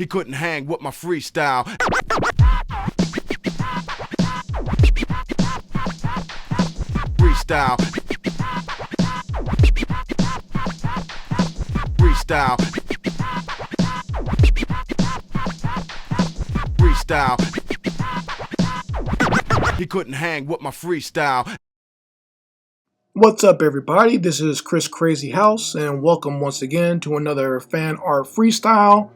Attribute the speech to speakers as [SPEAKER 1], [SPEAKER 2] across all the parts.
[SPEAKER 1] He couldn't hang with my freestyle. Freestyle. Freestyle. Freestyle. He couldn't hang with my freestyle.
[SPEAKER 2] What's up, everybody? This is Chris Crazy House, and welcome once again to another Fan Art Freestyle.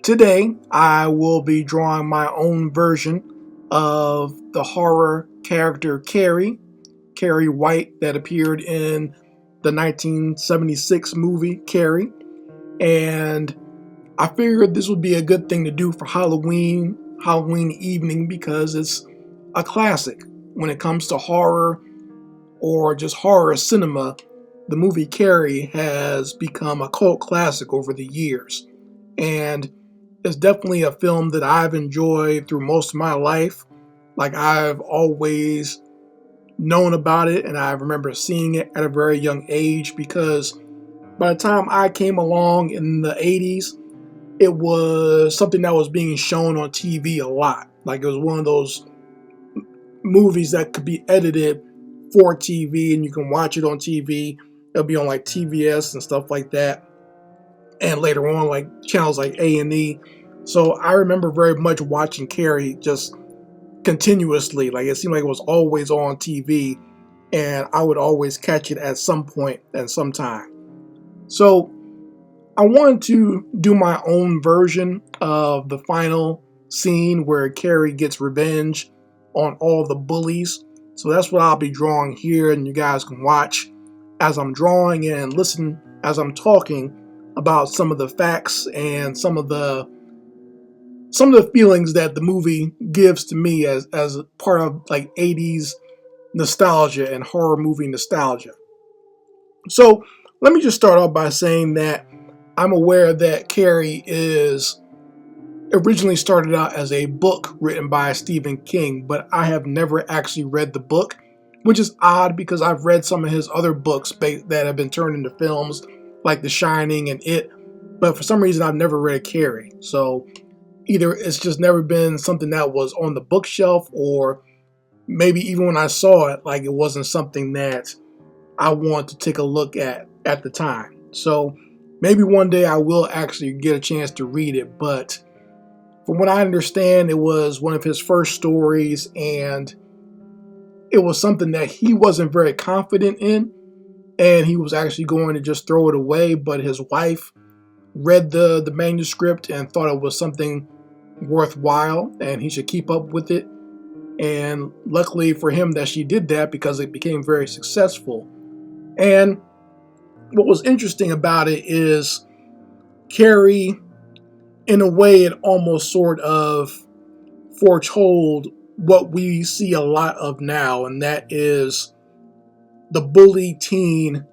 [SPEAKER 2] Today, I will be drawing my own version of the horror character Carrie White, that appeared in the 1976 movie Carrie. And I figured this would be a good thing to do for Halloween evening, because it's a classic when it comes to horror or just horror cinema. The movie Carrie has become a cult classic over the years, and it's definitely a film that I've enjoyed through most of my life. Like, I've always known about it, and I remember seeing it at a very young age, because by the time I came along in the 80s, it was something that was being shown on TV a lot. Like, it was one of those movies that could be edited for TV, and you can watch it on TV. It'll be on like TVS and stuff like that, and later on like channels like A&E. So I remember very much watching Carrie just continuously. Like, it seemed like it was always on TV, and I would always catch it at some point and some time. So I wanted to do my own version of the final scene where Carrie gets revenge on all the bullies. So that's what I'll be drawing here, and you guys can watch as I'm drawing and listen as I'm talking about some of the facts and some of the feelings that the movie gives to me as part of like 80s nostalgia and horror movie nostalgia. So let me just start off by saying that I'm aware that Carrie is originally started out as a book written by Stephen King, but I have never actually read the book, which is odd because I've read some of his other books that have been turned into films, like The Shining and It, but for some reason I've never read Carrie. So either it's just never been something that was on the bookshelf, or maybe even when I saw it, like, it wasn't something that I wanted to take a look at the time. So maybe one day I will actually get a chance to read it, but from what I understand, it was one of his first stories, and it was something that he wasn't very confident in, and he was actually going to just throw it away, but his wife read the manuscript and thought it was something worthwhile and he should keep up with it. And luckily for him that she did that, because it became very successful. And what was interesting about it is Carrie, in a way, it almost sort of foretold what we see a lot of now, and that is the bully teen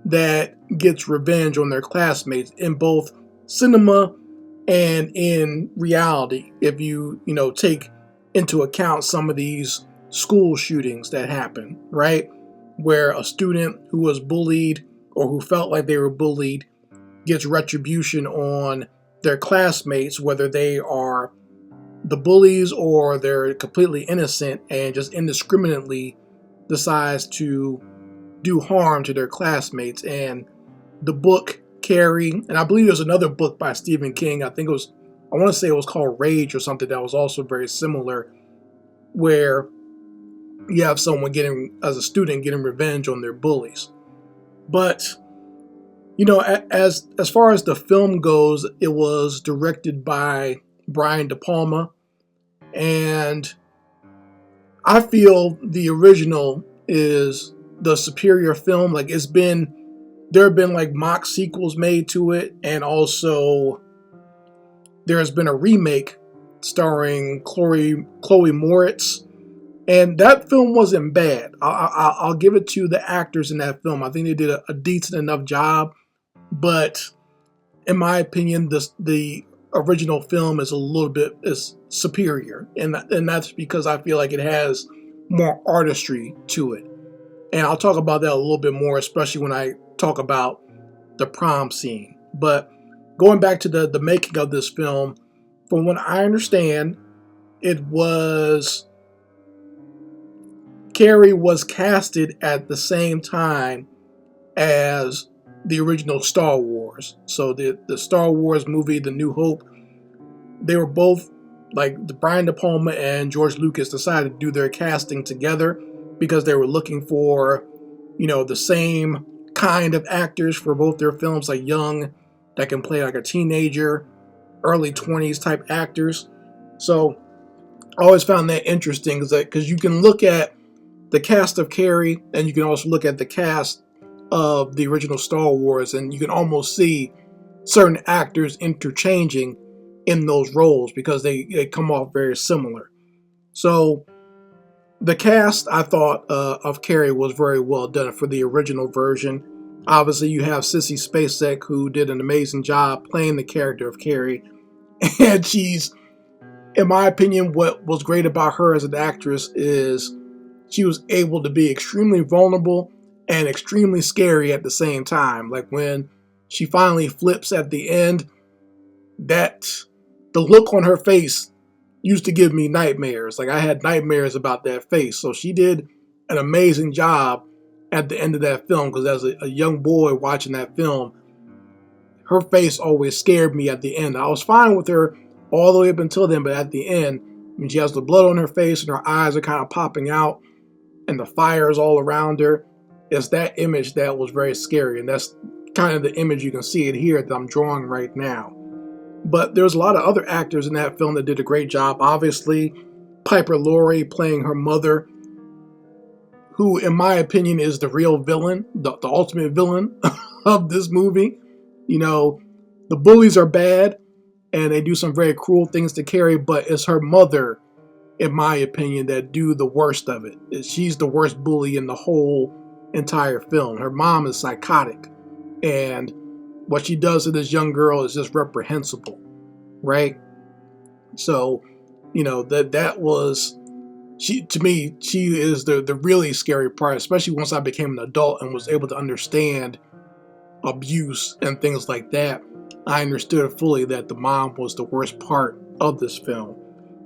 [SPEAKER 2] that gets revenge on their classmates in both cinema and in reality. If you take into account some of these school shootings that happen, right? Where a student who was bullied or who felt like they were bullied gets retribution on their classmates, whether they are the bullies or they're completely innocent and just indiscriminately decides to do harm to their classmates. And the book Carrie, and I believe there's another book by Stephen King, I want to say it was called Rage or something, that was also very similar, where you have someone as a student getting revenge on their bullies. But as far as the film goes, it was directed by Brian De Palma, and I feel the original is the superior film. Like, there have been like mock sequels made to it, and also there has been a remake starring Chloe Moritz, and that film wasn't bad. I'll give it to the actors in that film. I think they did a decent enough job, but in my opinion, the original film is superior, and that's because I feel like it has more artistry to it. And I'll talk about that a little bit more, especially when I talk about the prom scene. But going back to the making of this film, from what I understand, it was Carrie was casted at the same time as the original Star Wars. So the Star Wars movie, The New Hope, they were both like Brian De Palma and George Lucas decided to do their casting together because they were looking for, the same kind of actors for both their films, like young that can play like a teenager, early 20s type actors. So I always found that interesting because you can look at the cast of Carrie and you can also look at the cast of the original Star Wars, and you can almost see certain actors interchanging in those roles because they come off very similar. So the cast, I thought, of Carrie was very well done for the original version. Obviously, you have Sissy Spacek, who did an amazing job playing the character of Carrie. And she's, in my opinion, what was great about her as an actress is she was able to be extremely vulnerable and extremely scary at the same time. Like when she finally flips at the end, that the look on her face used to give me nightmares. Like I had nightmares about that face. So she did an amazing job at the end of that film because as a young boy watching that film, her face always scared me at the end. I was fine with her all the way up until then, but at the end, when she has the blood on her face and her eyes are kind of popping out and the fire is all around her, it's that image that was very scary. And that's kind of the image you can see it here that I'm drawing right now. But there's a lot of other actors in that film that did a great job. Obviously, Piper Laurie playing her mother, who, in my opinion, is the real villain, the ultimate villain of this movie. The bullies are bad, and they do some very cruel things to Carrie, but it's her mother, in my opinion, that do the worst of it. She's the worst bully in the whole entire film. Her mom is psychotic, and what she does to this young girl is just reprehensible, right? So, that was, to me, she is the really scary part, especially once I became an adult and was able to understand abuse and things like that. I understood fully that the mom was the worst part of this film.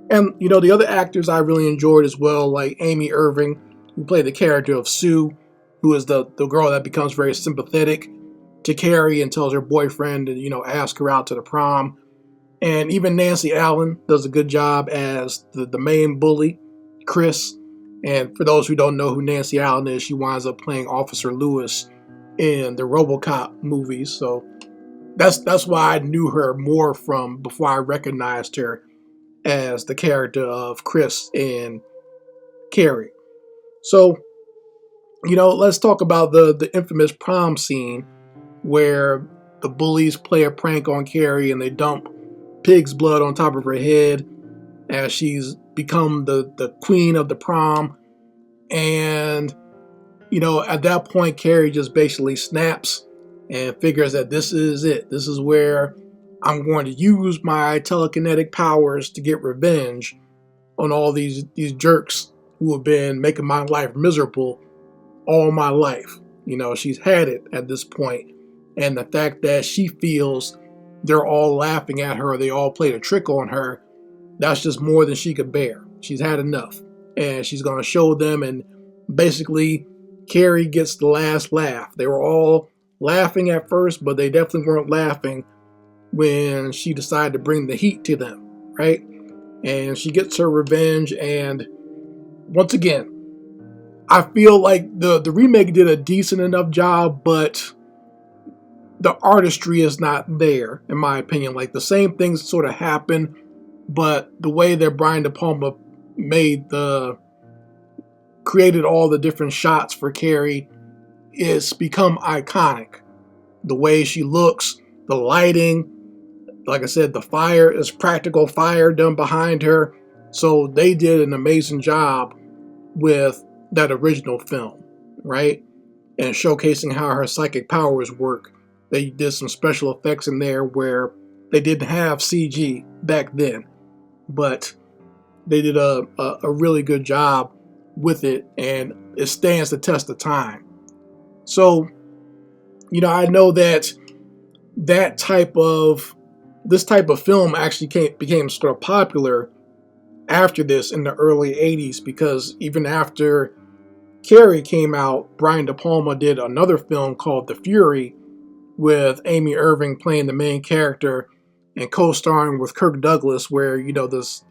[SPEAKER 2] And, the other actors I really enjoyed as well, like Amy Irving, who played the character of Sue, who is the girl that becomes very sympathetic to Carrie and tells her boyfriend to, ask her out to the prom. And even Nancy Allen does a good job as the main bully, Chris. And for those who don't know who Nancy Allen is, she winds up playing Officer Lewis in the RoboCop movies. So that's why I knew her more from before I recognized her as the character of Chris in Carrie. So, let's talk about the infamous prom scene where the bullies play a prank on Carrie and they dump pig's blood on top of her head as she's become the queen of the prom. And, at that point, Carrie just basically snaps and figures that this is it. This is where I'm going to use my telekinetic powers to get revenge on all these jerks who have been making my life miserable all my life. She's had it at this point. And the fact that she feels they're all laughing at her, they all played a trick on her, that's just more than she could bear. She's had enough. And she's going to show them, and basically Carrie gets the last laugh. They were all laughing at first, but they definitely weren't laughing when she decided to bring the heat to them, right? And she gets her revenge, and once again, I feel like the remake did a decent enough job, but the artistry is not there, in my opinion. Like the same things sort of happen, but the way that Brian De Palma created all the different shots for Carrie is become iconic. The way she looks, the lighting, like I said, the fire is practical fire done behind her. So they did an amazing job with that original film, right? And showcasing how her psychic powers work. They did some special effects in there where they didn't have CG back then, but they did a really good job with it, and it stands the test of time. So, I know that type of this type of film actually became sort of popular after this in the early 80s, because even after Carrie came out, Brian De Palma did another film called The Fury with Amy Irving playing the main character and co-starring with Kirk Douglas, where, this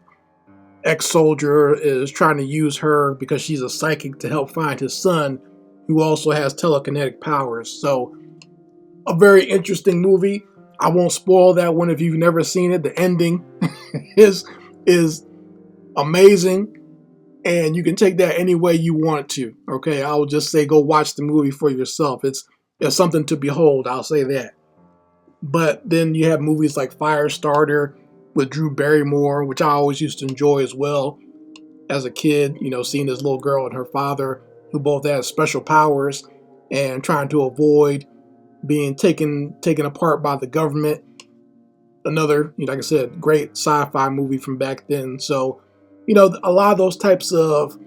[SPEAKER 2] ex-soldier is trying to use her because she's a psychic to help find his son, who also has telekinetic powers. So, a very interesting movie. I won't spoil that one if you've never seen it. The ending is amazing, and you can take that any way you want to. Okay, I will just say go watch the movie for yourself. It's something to behold. I'll say that. But then you have movies like Firestarter with Drew Barrymore, which I always used to enjoy as well as a kid. Seeing this little girl and her father, who both had special powers, and trying to avoid being taken apart by the government. Another, like I said, great sci-fi movie from back then. So, a lot of those types of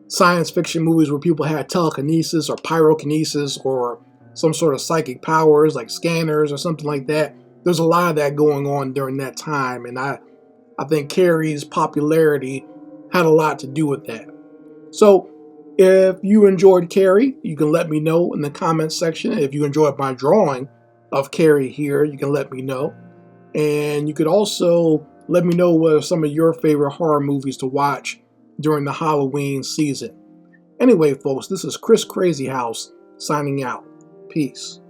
[SPEAKER 2] science fiction movies where people had telekinesis or pyrokinesis or some sort of psychic powers like scanners or something like that. There's a lot of that going on during that time, and I think Carrie's popularity had a lot to do with that. So, if you enjoyed Carrie, you can let me know in the comments section. If you enjoyed my drawing of Carrie here, you can let me know. And you could also let me know what are some of your favorite horror movies to watch during the Halloween season. Anyway, folks, this is Chris Crazy House signing out. Peace.